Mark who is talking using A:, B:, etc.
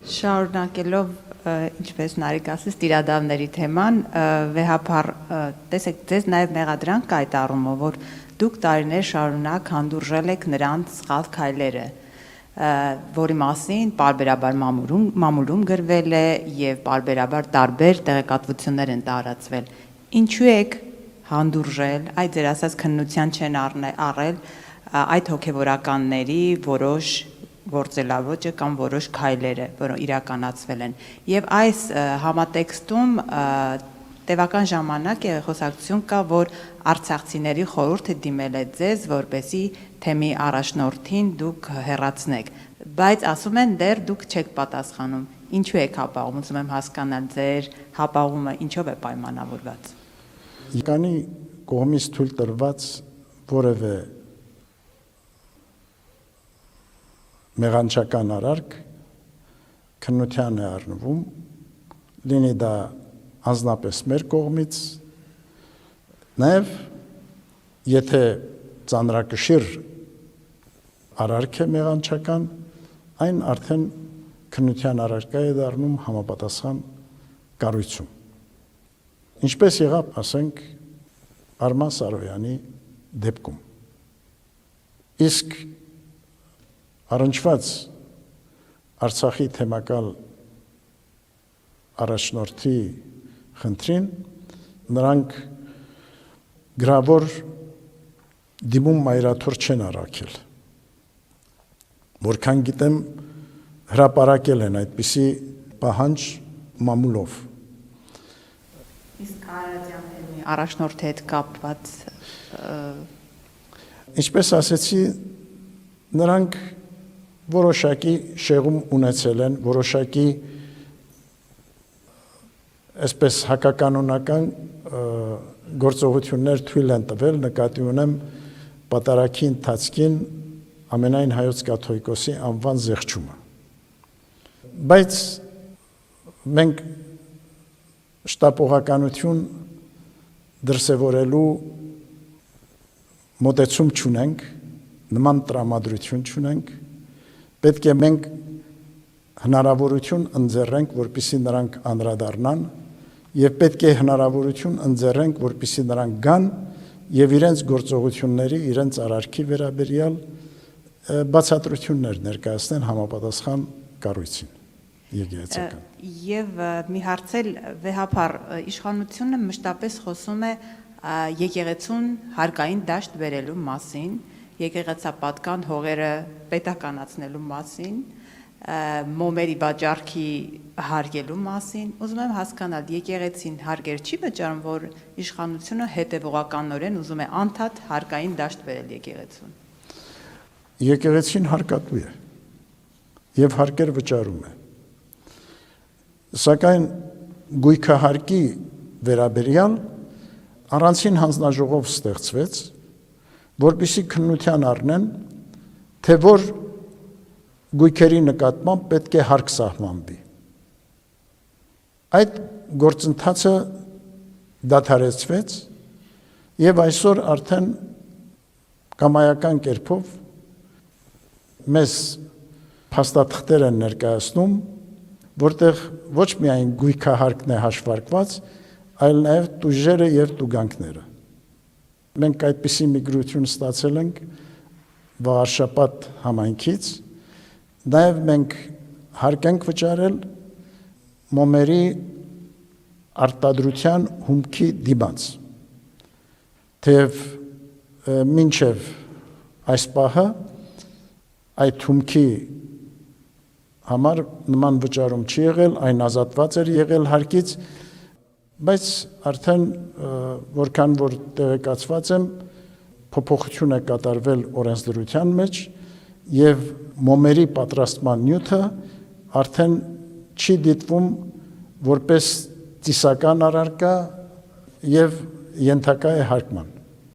A: Շարունակելով ինչպես Նարեկ ասես տիրադավների թեման, վեհապար տեսեք ձեզ նաև մեղադրանք կա այդ առումով, որ դուք տարիներ շարունակ հանդուրժել եք նրանց սխալ քայլերը, որի մասին պարբերաբար մամուլում գրվել է եւ պարբերաբար տարբեր տեղեկատվություններ են տարածվել։ Ինչու եք հանդուրժել, այդ ձեր ասած քննության չեն առել այդ հոգեվորականների որոշ գործելավոճը կամ որոշ քայլերը, որոնք իրականացվել են։ Եվ այս համատեքստում տևական ժամանակ խոսակցություն կա, որ արցախցիների խորհուրդը դիմել է ձեզ, որպեսզի թեմի առաջնորդին դուք հեռացնեք, բայց ասում են դեռ դուք չեք պատասխանում։ Ինչու եք հապաղում, ուզում եմ հասկանալ ձեր հապաղումը ինչով է պայմանավորված։
B: Եկանի կողմից թույլ տրված որևէ մեղանչական արարք քննության է առնվում, լինի դա անձնապես մեր կողմից, նաև եթե ծանրակշիռ արարք է մեղանչական, այն արդեն քննության առարկա է դառնում համապատասխան կառույցում։ Ինչպես եղավ, ասենք, Արման Սարոյանի դեպքում։ Իսկ առնչված Արցախի թեմակալ առաջնորդի խնդրին նրանք գրավոր դիմում մայրաթոր չեն առաքել, որքան գիտեմ հրապարակել են այդպիսի պահանջ մամուլով։
A: Իսկ Արարատյանների առաջնորդի հետ կապված
B: ինչպես ասեցի, նրանք որոշակի շեղում ունեցել են, որոշակի այսպես հակականոնական գործողություններ թույլ են տվել, նկատի ունեմ պատարագի ընթացքին ամենայն հայոց կաթողիկոսի անվան զեղչումը։ Բայց մենք շտապողականություն դրսևորելու մոտեցում չունենք, նման տրամադրություն չունենք, պետք է մենք հնարավորություն ընձեռենք, որպեսզի նրանք անդրադառնան եւ պետք է հնարավորություն ընձեռենք, որպեսզի նրանք գան եւ իրենց գործողությունների, իրենց արարքի վերաբերյալ բացատրություններ ներկայացնեն համապատասխան կառույցին եկեղեցական։
A: Եվ մի հարցել վեհապար իշխանությունը մշտապես խոսում է եկեղեցուն հարկային դաշտ բերելու մասին, եկեղեցապատկան հողերը պետականացնելու մասին, մոմերի վաճառքի հարգելու մասին, ուզում եմ հասկանալ, եկեղեցին հարգեր չի վճարում, որ իշխանությունը հետևողականորեն ուզում է անդադ հարկային դաշտ բերել եկեղեցուն։
B: Եկեղեցին հարկատու է եւ հարկեր վճարում է։ Սակայն գույքահարկի վերաբերյալ առանցին հանձնաժողով ստեղծվեց, որպեսզի քննության առնեն, թե որ գույքերի նկատմամբ պետք է հարկ սահմանվի։ Այդ գործընթացը դադարեցվեց եւ այսօր արդեն կամայական կերպով մեզ փաստաթղթեր են ներկայացնում, որտեղ ոչ միայն գույքահարկն է հաշվարկված, այլ նաև տուժերը եւ տուգանքները։ Մենք այդպիսի միգրություն ստացել ենք Վաղարշապատ համայնքից, նաև մենք հարկ ենք վճարել մոմերի արտադրության հումքի դիմաց, թեև մինչև այս պահը այդ հումքի համար նման վճարում չի եղել, այն ազատված էր եղել հարկից, բայց արդեն որքան որ տեղեկացված եմ, փոփոխություն է կատարվել օրենսդրության մեջ եւ մոմերի պատրաստման նյութը արդեն չի դիտվում որպես ծիսական առարկա եւ ենթակա է հարկման։